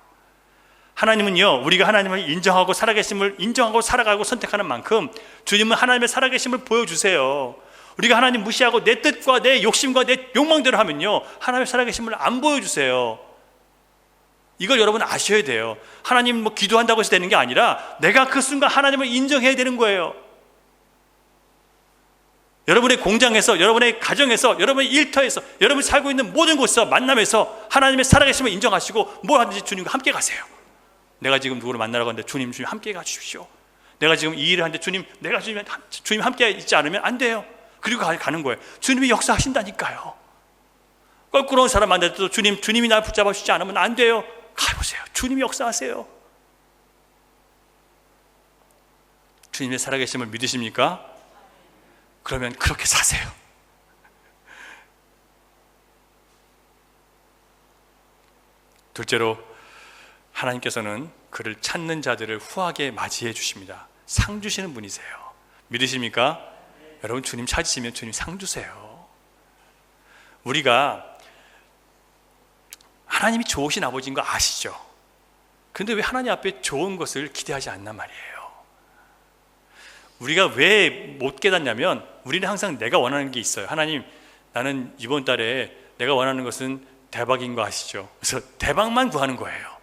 하나님은요, 우리가 하나님을 인정하고 살아계심을 인정하고 살아가고 선택하는 만큼 주님은 하나님의 살아계심을 보여주세요. 우리가 하나님 무시하고 내 뜻과 내 욕심과 내 욕망대로 하면요, 하나님의 살아계심을 안 보여주세요. 이걸 여러분 아셔야 돼요. 하나님 기도한다고 해서 되는 게 아니라 내가 그 순간 하나님을 인정해야 되는 거예요. 여러분의 공장에서, 여러분의 가정에서, 여러분의 일터에서, 여러분이 살고 있는 모든 곳에서, 만남에서 하나님의 살아계심을 인정하시고 뭘 하든지 주님과 함께 가세요. 내가 지금 누구를 만나러 가는데 주님 함께 가주십시오. 내가 지금 이 일을 하는데 주님 함께 있지 않으면 안 돼요. 그리고 가는 거예요. 주님이 역사하신다니까요. 껄끄러운 사람 만날 때도 주님이 날 붙잡아 주지 않으면 안 돼요. 가보세요. 주님이 역사하세요. 주님의 살아계심을 믿으십니까? 그러면 그렇게 사세요. 둘째로, 하나님께서는 그를 찾는 자들을 후하게 맞이해 주십니다. 상 주시는 분이세요. 믿으십니까? 여러분, 주님 찾으시면 주님 상 주세요. 우리가 하나님이 좋으신 아버지인 거 아시죠? 그런데 왜 하나님 앞에 좋은 것을 기대하지 않단 말이에요? 우리가 왜 못 깨닫냐면, 우리는 항상 내가 원하는 게 있어요. 하나님, 나는 이번 달에 내가 원하는 것은 대박인 거 아시죠? 그래서 대박만 구하는 거예요.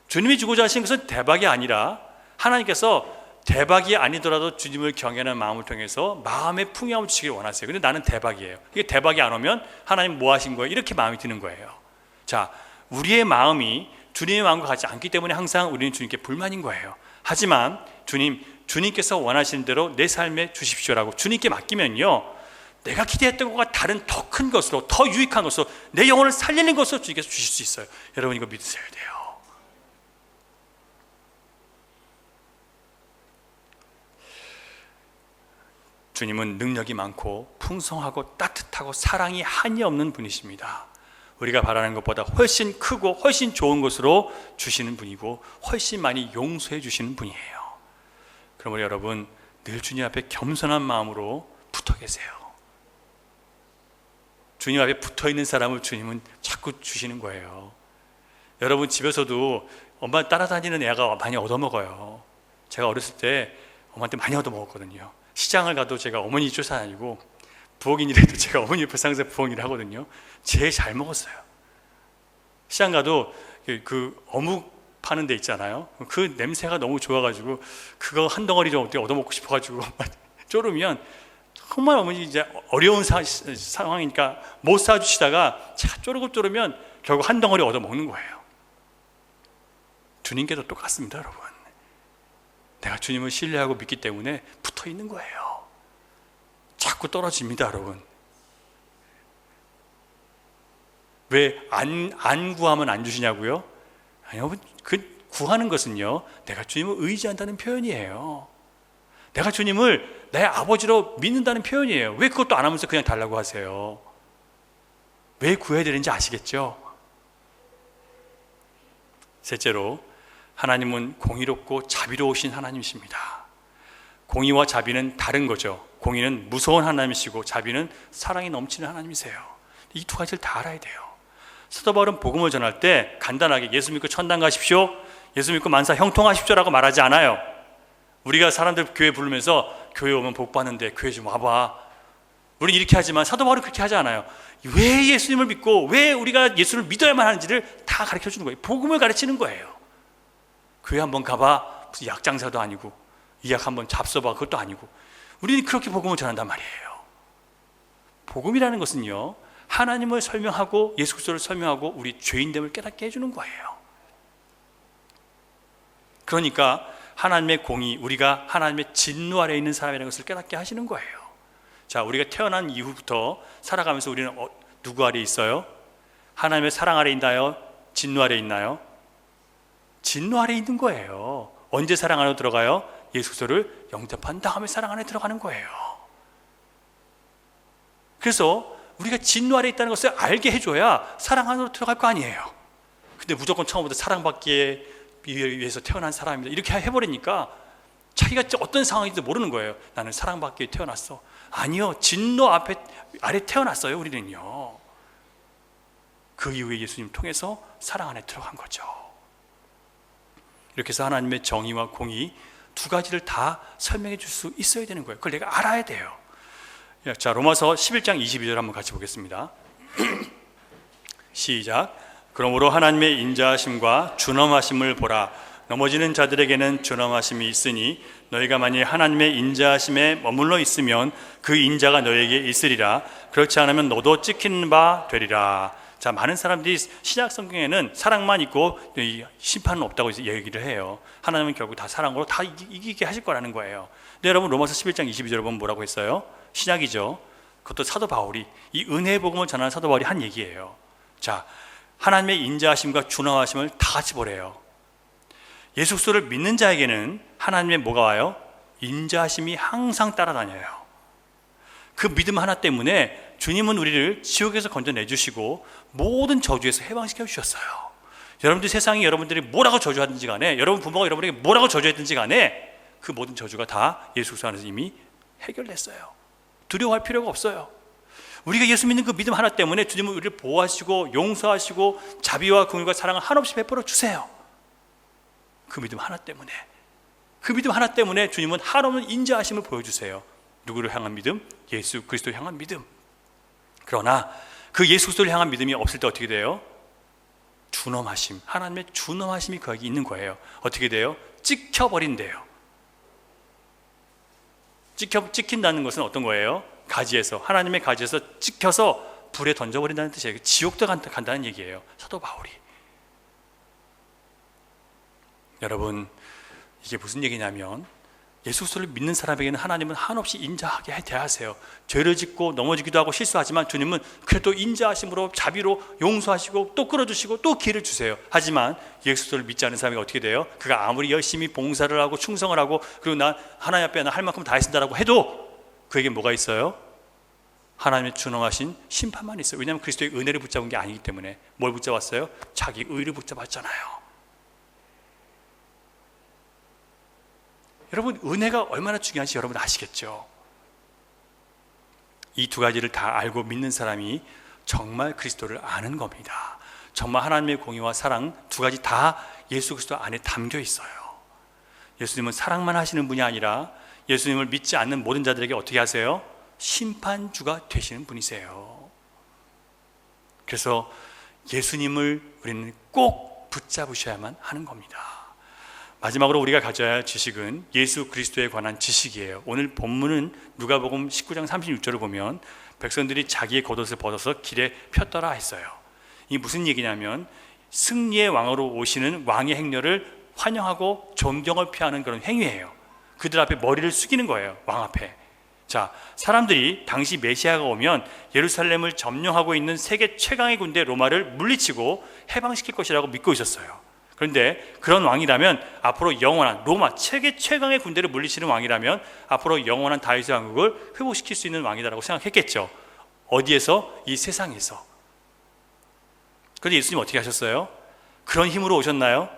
주님이 주고자 하신 것은 대박이 아니라 하나님께서 대박이 아니더라도 주님을 경외하는 마음을 통해서 마음의 풍요함을 주시길 원하세요. 근데 나는 대박이에요. 이게 대박이 안 오면 하나님 뭐 하신 거예요? 이렇게 마음이 드는 거예요. 자, 우리의 마음이 주님의 마음과 같지 않기 때문에 항상 우리는 주님께 불만인 거예요. 하지만 주님께서 원하시는 대로 내 삶에 주십시오라고 주님께 맡기면요, 내가 기대했던 것과 다른 더 큰 것으로, 더 유익한 것으로, 내 영혼을 살리는 것으로 주님께서 주실 수 있어요. 여러분, 이거 믿으셔야 돼요. 주님은 능력이 많고 풍성하고 따뜻하고 사랑이 한이 없는 분이십니다. 우리가 바라는 것보다 훨씬 크고 훨씬 좋은 것으로 주시는 분이고 훨씬 많이 용서해 주시는 분이에요. 그러므로 여러분, 늘 주님 앞에 겸손한 마음으로 붙어 계세요. 주님 앞에 붙어 있는 사람을 주님은 자꾸 주시는 거예요. 여러분, 집에서도 엄마 따라다니는 애가 많이 얻어먹어요. 제가 어렸을 때 엄마한테 많이 얻어먹었거든요. 시장을 가도 제가 어머니 쫓아다니고, 부엌인이라도 제가 어머니 옆에서 항상 부엌일을 하거든요. 제일 잘 먹었어요. 시장 가도 그 어묵 파는 데 있잖아요. 그 냄새가 너무 좋아가지고 그거 한 덩어리 좀 얻어먹고 싶어가지고 쪼르면, 정말 어머니 이제 어려운 상황이니까 못 사주시다가 쪼르면 결국 한 덩어리 얻어먹는 거예요. 주님께도 똑같습니다, 여러분. 내가 주님을 신뢰하고 믿기 때문에 붙어 있는 거예요. 자꾸 떨어집니다, 여러분. 왜 안 구하면 안 주시냐고요? 아니, 여러분, 그 구하는 것은요, 내가 주님을 의지한다는 표현이에요. 내가 주님을 내 아버지로 믿는다는 표현이에요. 왜 그것도 안 하면서 그냥 달라고 하세요? 왜 구해야 되는지 아시겠죠? 셋째로, 하나님은 공의롭고 자비로우신 하나님이십니다. 공의와 자비는 다른 거죠. 공의는 무서운 하나님이시고 자비는 사랑이 넘치는 하나님이세요. 이 두 가지를 다 알아야 돼요. 사도 바울은 복음을 전할 때 간단하게 예수 믿고 천당 가십시오, 예수 믿고 만사 형통하십시오라고 말하지 않아요. 우리가 사람들 교회 부르면서 교회 오면 복 받는데 교회 좀 와봐, 우리는 이렇게 하지만 사도 바울은 그렇게 하지 않아요. 왜 예수님을 믿고 왜 우리가 예수를 믿어야만 하는지를 다 가르쳐 주는 거예요. 복음을 가르치는 거예요. 교회 한번 가봐, 무슨 약장사도 아니고 이 약 한번 잡숴봐, 그것도 아니고. 우리는 그렇게 복음을 전한단 말이에요. 복음이라는 것은요, 하나님을 설명하고 예수 그리스도를 설명하고 우리 죄인됨을 깨닫게 해주는 거예요. 그러니까 하나님의 공의, 우리가 하나님의 진노 아래에 있는 사람이라는 것을 깨닫게 하시는 거예요. 자, 우리가 태어난 이후부터 살아가면서 우리는 누구 아래에 있어요? 하나님의 사랑 아래에 있나요? 진노 아래에 있나요? 진노 아래에 있는 거예요. 언제 사랑 안으로 들어가요? 예수 그리스도를 영접한 다음에 사랑 안에 들어가는 거예요. 그래서 우리가 진노 아래에 있다는 것을 알게 해줘야 사랑 안으로 들어갈 거 아니에요. 근데 무조건 처음부터 사랑받기 위해서 태어난 사람입니다. 이렇게 해버리니까 자기가 어떤 상황인지도 모르는 거예요. 나는 사랑받기 위해 태어났어. 아니요, 진노 아래 태어났어요. 우리는요. 그 이후에 예수님 통해서 사랑 안에 들어간 거죠. 이렇게 해서 하나님의 정의와 공의 두 가지를 다 설명해 줄 수 있어야 되는 거예요. 그걸 내가 알아야 돼요. 자, 로마서 11장 22절 한번 같이 보겠습니다. 시작. 그러므로 하나님의 인자하심과 준엄하심을 보라. 넘어지는 자들에게는 준엄하심이 있으니 너희가 만일 하나님의 인자하심에 머물러 있으면 그 인자가 너희에게 있으리라. 그렇지 않으면 너도 찍히는 바 되리라. 자, 많은 사람들이 신약 성경에는 사랑만 있고 심판은 없다고 얘기를 해요. 하나님은 결국 다 사랑으로 다 이기게 하실 거라는 거예요. 근데 여러분 로마서 11장 22절에 보면 뭐라고 했어요? 신약이죠. 그것도 사도 바울이, 이 은혜의 복음을 전하는 사도 바울이 한 얘기예요. 자, 하나님의 인자하심과 준엄하심을 다 같이 보래요. 예수 그리스도를 믿는 자에게는 하나님의 뭐가 와요? 인자하심이 항상 따라다녀요. 그 믿음 하나 때문에 주님은 우리를 지옥에서 건져내 주시고 모든 저주에서 해방시켜 주셨어요. 여러분들 세상이 여러분들이 뭐라고 저주하든지 간에, 여러분 부모가 여러분에게 뭐라고 저주했든지 간에 그 모든 저주가 다 예수 그리스도 안에서 이미 해결됐어요. 두려워할 필요가 없어요. 우리가 예수 믿는 그 믿음 하나 때문에 주님은 우리를 보호하시고 용서하시고 자비와 긍휼과 사랑을 한없이 베풀어 주세요. 그 믿음 하나 때문에, 그 믿음 하나 때문에 주님은 한없는 인자하심을 보여주세요. 누구를 향한 믿음? 예수 그리스도를 향한 믿음. 그러나 그 예수 그리스도를 향한 믿음이 없을 때 어떻게 돼요? 준엄하심, 하나님의 준엄하심이 거기 있는 거예요. 어떻게 돼요? 찍혀버린대요. 찍힌다는 것은 어떤 거예요? 가지에서, 하나님의 가지에서 찍혀서 불에 던져버린다는 뜻이에요. 지옥도 간다는 얘기예요. 사도 바울이. 여러분, 이게 무슨 얘기냐면 예수 그리스도를 믿는 사람에게는 하나님은 한없이 인자하게 대하세요. 죄를 짓고 넘어지기도 하고 실수하지만 주님은 그래도 인자하심으로 자비로 용서하시고 또 끌어주시고 또 기회를 주세요. 하지만 예수 그리스도를 믿지 않는 사람이 어떻게 돼요? 그가 아무리 열심히 봉사를 하고 충성을 하고 그리고 나 하나님 앞에 나 할 만큼 다 했습니다라고 해도 그에게 뭐가 있어요? 하나님의 준엄하신 심판만 있어요. 왜냐하면 그리스도의 은혜를 붙잡은 게 아니기 때문에. 뭘 붙잡았어요? 자기 의를 붙잡았잖아요. 여러분, 은혜가 얼마나 중요한지 여러분 아시겠죠? 이 두 가지를 다 알고 믿는 사람이 정말 그리스도를 아는 겁니다. 정말 하나님의 공의와 사랑 두 가지 다 예수 그리스도 안에 담겨 있어요. 예수님은 사랑만 하시는 분이 아니라 예수님을 믿지 않는 모든 자들에게 어떻게 하세요? 심판주가 되시는 분이세요. 그래서 예수님을 우리는 꼭 붙잡으셔야만 하는 겁니다. 마지막으로 우리가 가져야 할 지식은 예수 그리스도에 관한 지식이에요. 오늘 본문은 누가복음 19장 36절을 보면 백성들이 자기의 겉옷을 벗어서 길에 폈더라 했어요. 이게 무슨 얘기냐면 승리의 왕으로 오시는 왕의 행렬을 환영하고 존경을 표하는 그런 행위예요. 그들 앞에 머리를 숙이는 거예요. 왕 앞에. 자, 사람들이 당시 메시아가 오면 예루살렘을 점령하고 있는 세계 최강의 군대 로마를 물리치고 해방시킬 것이라고 믿고 있었어요. 그런데 그런 왕이라면 앞으로 영원한 로마 세계 최강의 군대를 물리치는 왕이라면 앞으로 영원한 다윗의 왕국을 회복시킬 수 있는 왕이다라고 생각했겠죠. 어디에서? 이 세상에서. 그런데 예수님 어떻게 하셨어요? 그런 힘으로 오셨나요?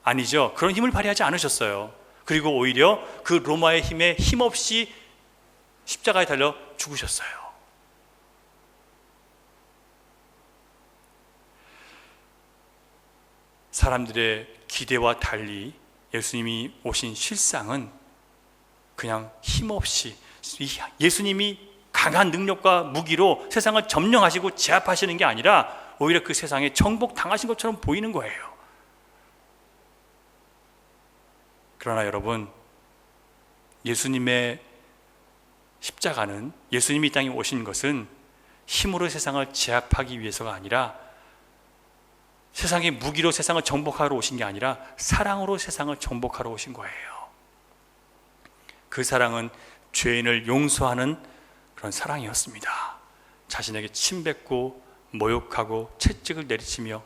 아니죠. 그런 힘을 발휘하지 않으셨어요. 그리고 오히려 그 로마의 힘에 힘없이 십자가에 달려 죽으셨어요. 사람들의 기대와 달리 예수님이 오신 실상은 그냥 힘없이 예수님이 강한 능력과 무기로 세상을 점령하시고 제압하시는 게 아니라 오히려 그 세상에 정복당하신 것처럼 보이는 거예요. 그러나 여러분, 예수님의 십자가는, 예수님이 이 땅에 오신 것은 힘으로 세상을 제압하기 위해서가 아니라, 세상의 무기로 세상을 정복하러 오신 게 아니라 사랑으로 세상을 정복하러 오신 거예요. 그 사랑은 죄인을 용서하는 그런 사랑이었습니다. 자신에게 침뱉고 모욕하고 채찍을 내리치며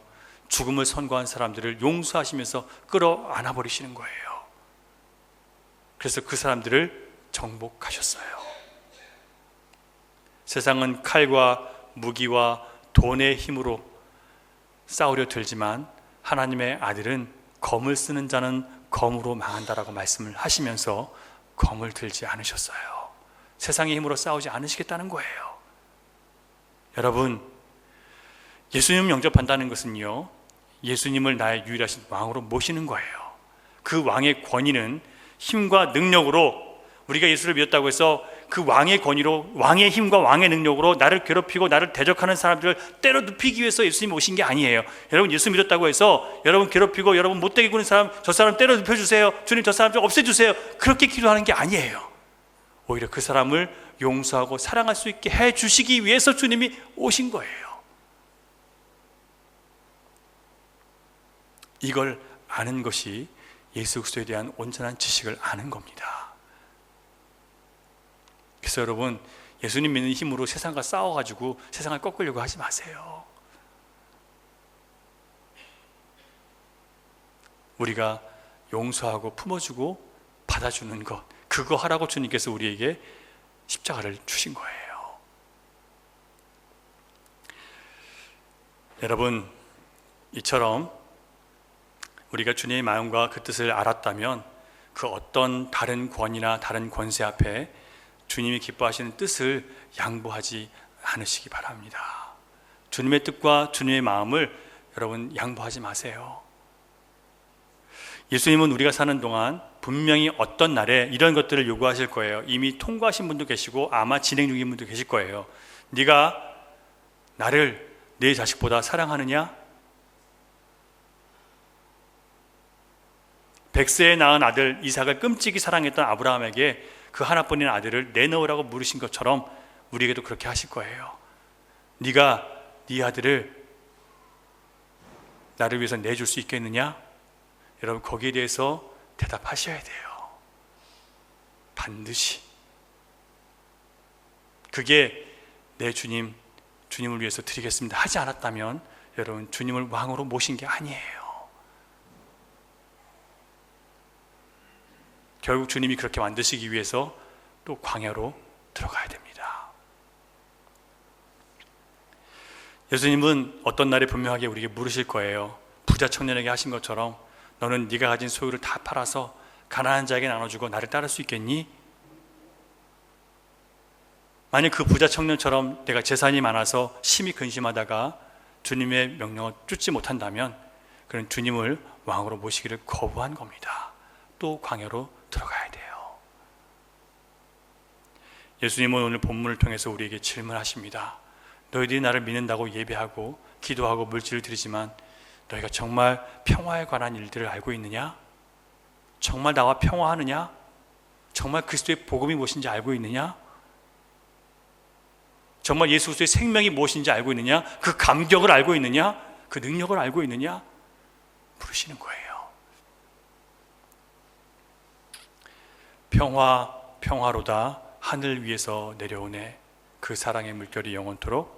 죽음을 선고한 사람들을 용서하시면서 끌어안아 버리시는 거예요. 그래서 그 사람들을 정복하셨어요. 세상은 칼과 무기와 돈의 힘으로 싸우려 들지만 하나님의 아들은 검을 쓰는 자는 검으로 망한다라고 말씀을 하시면서 검을 들지 않으셨어요. 세상의 힘으로 싸우지 않으시겠다는 거예요. 여러분, 예수님 영접한다는 것은요, 예수님을 나의 유일하신 왕으로 모시는 거예요. 그 왕의 권위는 힘과 능력으로, 우리가 예수를 믿었다고 해서 그 왕의 권위로, 왕의 힘과 왕의 능력으로 나를 괴롭히고 나를 대적하는 사람들을 때려 눕히기 위해서 예수님이 오신 게 아니에요. 여러분, 예수 믿었다고 해서 여러분 괴롭히고 여러분 못되게 구는 사람, 저 사람 때려 눕혀주세요, 주님 저 사람 좀 없애주세요, 그렇게 기도하는 게 아니에요. 오히려 그 사람을 용서하고 사랑할 수 있게 해주시기 위해서 주님이 오신 거예요. 이걸 아는 것이 예수 그리스도에 대한 온전한 지식을 아는 겁니다. 그래서 여러분, 예수님 믿는 힘으로 세상과 싸워가지고 세상을 꺾으려고 하지 마세요. 우리가 용서하고 품어주고 받아주는 것, 그거 하라고 주님께서 우리에게 십자가를 주신 거예요. 여러분, 이처럼 우리가 주님의 마음과 그 뜻을 알았다면 그 어떤 다른 권위나 다른 권세 앞에 주님이 기뻐하시는 뜻을 양보하지 않으시기 바랍니다. 주님의 뜻과 주님의 마음을 여러분 양보하지 마세요. 예수님은 우리가 사는 동안 분명히 어떤 날에 이런 것들을 요구하실 거예요. 이미 통과하신 분도 계시고 아마 진행 중인 분도 계실 거예요. 네가 나를 내 자식보다 사랑하느냐? 100세에 낳은 아들 이삭을 끔찍이 사랑했던 아브라함에게 그 하나뿐인 아들을 내놓으라고 물으신 것처럼 우리에게도 그렇게 하실 거예요. 네가 네 아들을 나를 위해서 내줄 수 있겠느냐? 여러분, 거기에 대해서 대답하셔야 돼요. 반드시. 그게 내 주님을 위해서 드리겠습니다 하지 않았다면 여러분, 주님을 왕으로 모신 게 아니에요. 결국 주님이 그렇게 만드시기 위해서 또 광야로 들어가야 됩니다. 예수님은 어떤 날에 분명하게 우리에게 물으실 거예요. 부자 청년에게 하신 것처럼 너는 네가 가진 소유를 다 팔아서 가난한 자에게 나눠주고 나를 따를 수 있겠니? 만약 그 부자 청년처럼 내가 재산이 많아서 심히 근심하다가 주님의 명령을 쫓지 못한다면 그는 주님을 왕으로 모시기를 거부한 겁니다. 또 광야로 들어가야 돼요. 예수님은 오늘 본문을 통해서 우리에게 질문하십니다. 너희들이 나를 믿는다고 예배하고 기도하고 물질을 드리지만 너희가 정말 평화에 관한 일들을 알고 있느냐? 정말 나와 평화하느냐? 정말 그리스도의 복음이 무엇인지 알고 있느냐? 정말 예수 그리스도의 생명이 무엇인지 알고 있느냐? 그 감격을 알고 있느냐? 그 능력을 알고 있느냐? 물으시는 거예요. 평화로다 하늘 위에서 내려오네. 그 사랑의 물결이 영원토록.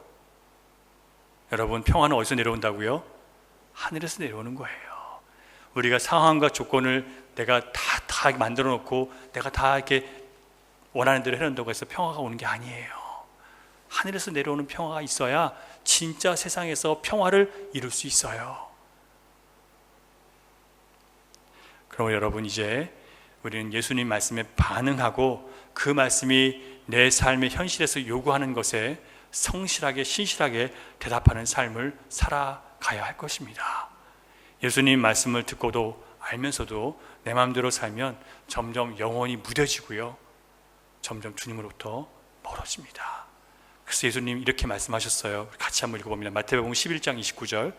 여러분, 평화는 어디서 내려온다고요? 하늘에서 내려오는 거예요. 우리가 상황과 조건을 내가 다 만들어 놓고 내가 다 이렇게 원하는 대로 해놓는다고 해서 평화가 오는 게 아니에요. 하늘에서 내려오는 평화가 있어야 진짜 세상에서 평화를 이룰 수 있어요. 그럼 여러분, 이제 우리는 예수님 말씀에 반응하고 그 말씀이 내 삶의 현실에서 요구하는 것에 성실하게 신실하게 대답하는 삶을 살아가야 할 것입니다. 예수님 말씀을 듣고도 알면서도 내 마음대로 살면 점점 영혼이 무뎌지고요, 점점 주님으로부터 멀어집니다. 그래서 예수님 이렇게 말씀하셨어요. 같이 한번 읽어봅니다. 마태복음 11장 29절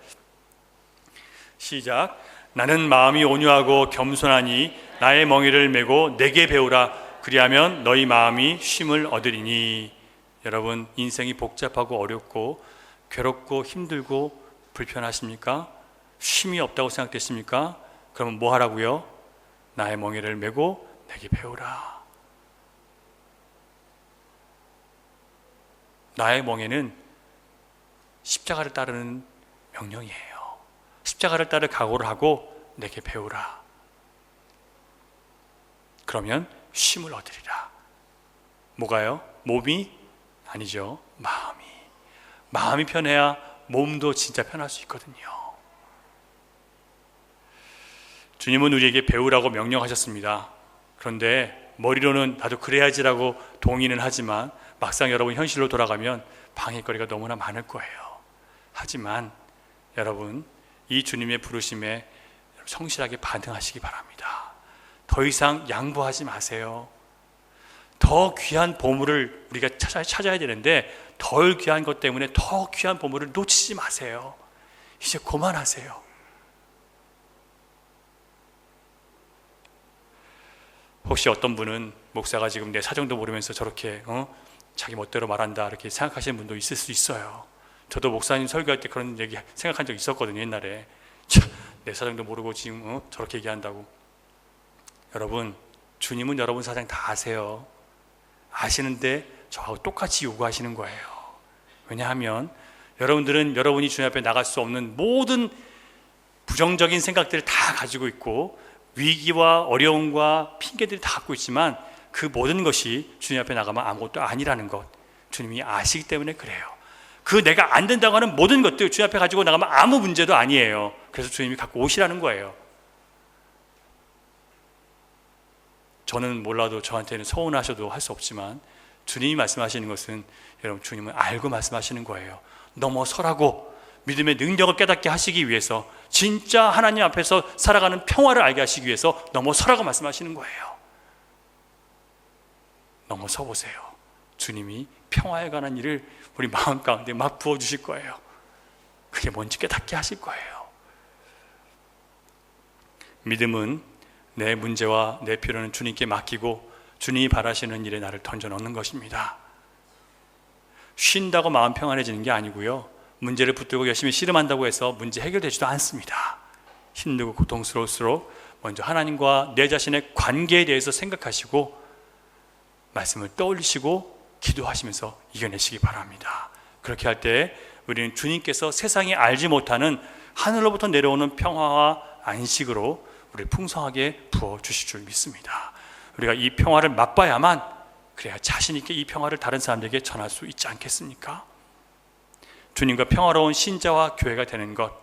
시작. 나는 마음이 온유하고 겸손하니 나의 멍에를 메고 내게 배우라. 그리하면 너희 마음이 쉼을 얻으리니. 여러분, 인생이 복잡하고 어렵고 괴롭고 힘들고 불편하십니까? 쉼이 없다고 생각되십니까? 그러면 뭐 하라고요? 나의 멍에를 메고 내게 배우라. 나의 멍에는 십자가를 따르는 명령이에요. 십자가를 따를 각오를 하고 내게 배우라. 그러면 쉼을 얻으리라. 뭐가요? 몸이? 아니죠. 마음이 편해야 몸도 진짜 편할 수 있거든요. 주님은 우리에게 배우라고 명령하셨습니다. 그런데 머리로는 나도 그래야지라고 동의는 하지만 막상 여러분 현실로 돌아가면 방해거리가 너무나 많을 거예요. 하지만 여러분, 이 주님의 부르심에 성실하게 반응하시기 바랍니다. 더 이상 양보하지 마세요. 더 귀한 보물을 우리가 찾아야 되는데 덜 귀한 것 때문에 더 귀한 보물을 놓치지 마세요. 이제 그만하세요. 혹시 어떤 분은 목사가 지금 내 사정도 모르면서 저렇게 자기 멋대로 말한다 이렇게 생각하시는 분도 있을 수 있어요. 저도 목사님 설교할 때 그런 얘기 생각한 적 있었거든요. 옛날에 내 사정도 모르고 지금 저렇게 얘기한다고. 여러분, 주님은 여러분 사정 다 아세요. 아시는데 저하고 똑같이 요구하시는 거예요. 왜냐하면 여러분들은 여러분이 주님 앞에 나갈 수 없는 모든 부정적인 생각들을 다 가지고 있고 위기와 어려움과 핑계들을 다 갖고 있지만 그 모든 것이 주님 앞에 나가면 아무것도 아니라는 것 주님이 아시기 때문에 그래요. 그 내가 안 된다고 하는 모든 것들 주님 앞에 가지고 나가면 아무 문제도 아니에요. 그래서 주님이 갖고 오시라는 거예요. 저는 몰라도 저한테는 서운하셔도 할 수 없지만 주님이 말씀하시는 것은 여러분 주님은 알고 말씀하시는 거예요. 넘어서라고 믿음의 능력을 깨닫게 하시기 위해서 진짜 하나님 앞에서 살아가는 평화를 알게 하시기 위해서 넘어서라고 말씀하시는 거예요. 넘어서 보세요. 주님이 평화에 관한 일을 우리 마음 가운데 막 부어주실 거예요. 그게 뭔지 깨닫게 하실 거예요. 믿음은 내 문제와 내 필요는 주님께 맡기고 주님이 바라시는 일에 나를 던져넣는 것입니다. 쉰다고 마음 평안해지는 게 아니고요, 문제를 붙들고 열심히 씨름한다고 해서 문제 해결되지도 않습니다. 힘들고 고통스러울수록 먼저 하나님과 내 자신의 관계에 대해서 생각하시고 말씀을 떠올리시고 기도하시면서 이겨내시기 바랍니다. 그렇게 할 때 우리는 주님께서 세상이 알지 못하는 하늘로부터 내려오는 평화와 안식으로 우리를 풍성하게 부어주실 줄 믿습니다. 우리가 이 평화를 맛봐야만 그래야 자신 있게 이 평화를 다른 사람들에게 전할 수 있지 않겠습니까? 주님과 평화로운 신자와 교회가 되는 것,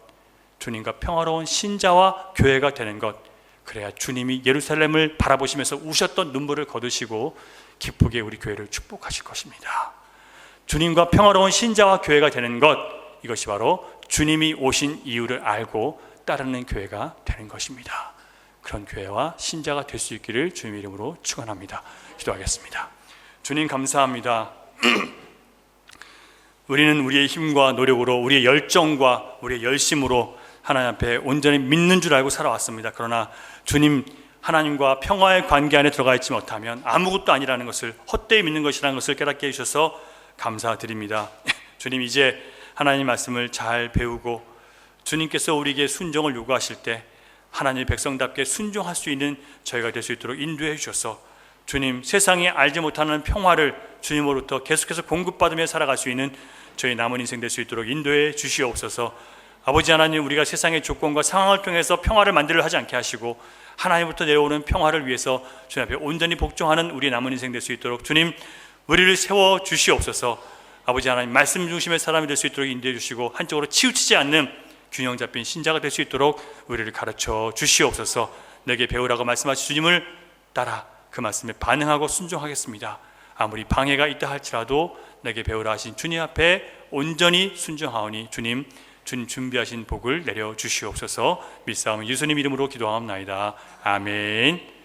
주님과 평화로운 신자와 교회가 되는 것, 그래야 주님이 예루살렘을 바라보시면서 우셨던 눈물을 거두시고 기쁘게 우리 교회를 축복하실 것입니다. 주님과 평화로운 신자와 교회가 되는 것, 이것이 바로 주님이 오신 이유를 알고 따르는 교회가 되는 것입니다. 그런 교회와 신자가 될 수 있기를 주님의 이름으로 축원합니다. 기도하겠습니다. 주님 감사합니다. 우리는 우리의 힘과 노력으로, 우리의 열정과 우리의 열심으로 하나님 앞에 온전히 믿는 줄 알고 살아왔습니다. 그러나 주님, 하나님과 평화의 관계 안에 들어가 있지 못하면 아무것도 아니라는 것을, 헛되이 믿는 것이라는 것을 깨닫게 해주셔서 감사드립니다. 주님, 이제 하나님 말씀을 잘 배우고 주님께서 우리에게 순종을 요구하실 때 하나님의 백성답게 순종할 수 있는 저희가 될 수 있도록 인도해 주셔서 주님, 세상이 알지 못하는 평화를 주님으로부터 계속해서 공급받으며 살아갈 수 있는 저희 남은 인생 될 수 있도록 인도해 주시옵소서. 아버지 하나님, 우리가 세상의 조건과 상황을 통해서 평화를 만들려 하지 않게 하시고 하나님부터 내려오는 평화를 위해서 주님 앞에 온전히 복종하는 우리 남은 인생 될 수 있도록 주님, 우리를 세워 주시옵소서. 아버지 하나님, 말씀 중심의 사람이 될 수 있도록 인도해 주시고 한쪽으로 치우치지 않는 균형 잡힌 신자가 될 수 있도록 우리를 가르쳐 주시옵소서. 내게 배우라고 말씀하신 주님을 따라 그 말씀에 반응하고 순종하겠습니다. 아무리 방해가 있다 할지라도 내게 배우라 하신 주님 앞에 온전히 순종하오니 주님 준비하신 복을 내려 주시옵소서. 믿사오며 예수님 이름으로 기도하옵나이다. 아멘.